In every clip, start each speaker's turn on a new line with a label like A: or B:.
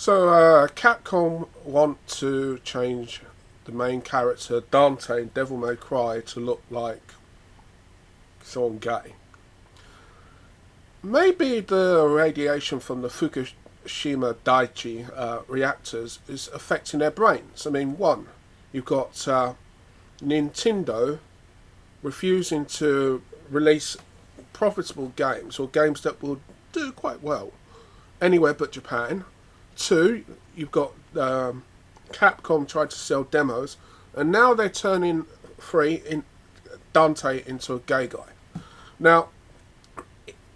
A: Capcom want to change the main character Dante in Devil May Cry to look like someone gay. Maybe the radiation from the Fukushima Daiichi reactors is affecting their brains. I mean, one, you've got Nintendo refusing to release profitable games or games that will do quite well anywhere but Japan. Two, you've got Capcom tried to sell demos, and now they're turning Dante into a gay guy. Now,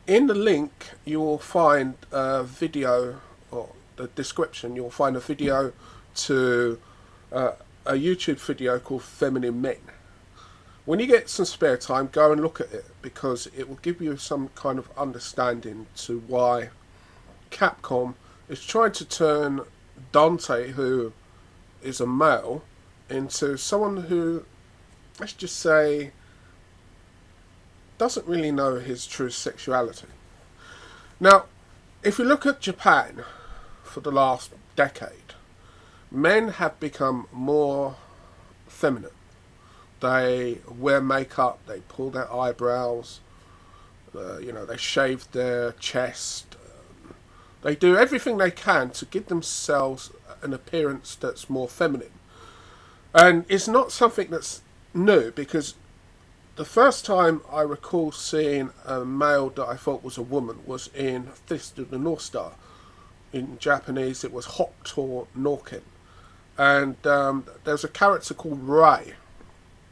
A: in the link, you will find a video, or the description, you'll find a video to a YouTube video called Feminine Men. When you get some spare time, go and look at it, because it will give you some kind of understanding to why Capcom is trying to turn Dante, who is a male, into someone who, let's just say, doesn't really know his true sexuality. Now, if you look at Japan for the last decade, men have become more feminine. They wear makeup, they pull their eyebrows, they shave their chest. They do everything they can to give themselves an appearance that's more feminine. And it's not something that's new, because the first time I recall seeing a male that I thought was a woman was in Fist of the North Star. In Japanese it was Hokuto Norken. And there's a character called Ray.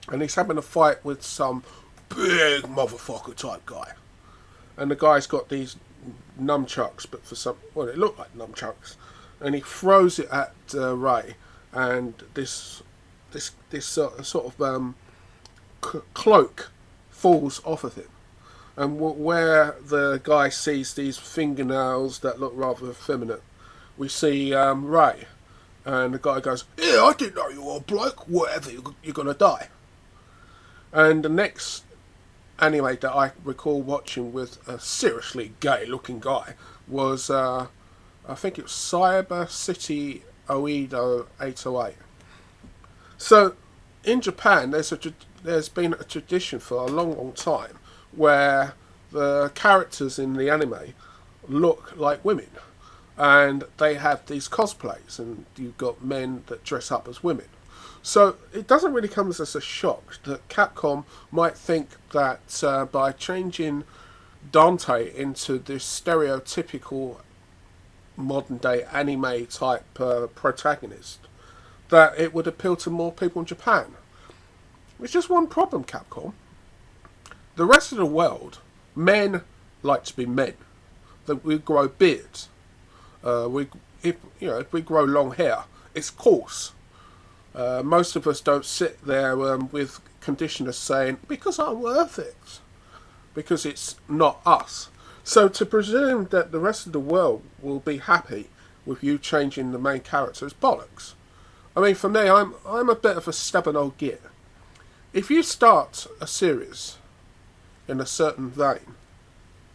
A: And he's having a fight with some big motherfucker type guy. And the guy's got these nunchucks, but it looked like nunchucks. And he throws it at Ray. And this sort of cloak falls off of him, and where the guy sees these fingernails that look rather effeminate, we see Ray, and the guy goes, "Yeah, I didn't know you were a bloke. Whatever, you're gonna die." And the next anime that I recall watching with a seriously gay-looking guy was, I think it was Cyber City Oedo 808. So, in Japan, there's been a tradition for a long time where the characters in the anime look like women, and they have these cosplays, and you've got men that dress up as women. So it doesn't really come as a shock that Capcom might think that by changing Dante into this stereotypical modern day anime type protagonist, that it would appeal to more people in Japan. It's just one problem, Capcom. The rest of the world, men like to be men. That we grow beards. If we grow long hair, it's coarse. Most of us don't sit there with conditioners saying, "Because I'm worth it," because it's not us. So to presume that the rest of the world will be happy with you changing the main character is bollocks. I mean, for me, I'm a bit of a stubborn old git. If you start a series in a certain vein,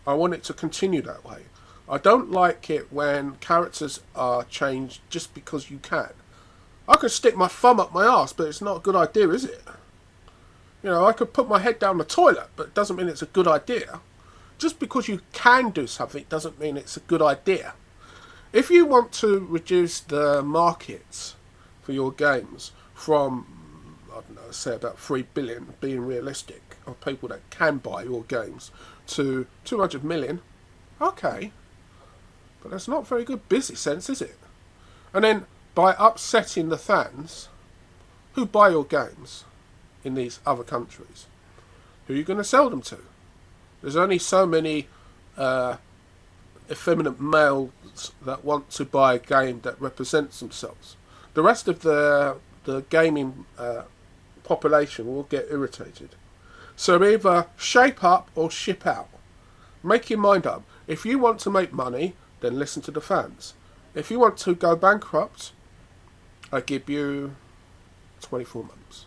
A: I want it to continue that way. I don't like it when characters are changed just because you can. I could stick my thumb up my arse, but it's not a good idea, is it? I could put my head down the toilet, but it doesn't mean it's a good idea. Just because you can do something doesn't mean it's a good idea. If you want to reduce the markets for your games from, I don't know, say about 3 billion, being realistic, of people that can buy your games, to 200 million, okay. But that's not very good business sense, is it? And then, by upsetting the fans who buy your games in these other countries, who are you going to sell them to? There's only so many effeminate males that want to buy a game that represents themselves. The rest of the gaming population will get irritated. So either shape up or ship out. Make your mind up. If you want to make money, then listen to the fans. If you want to go bankrupt, I give you 24 months.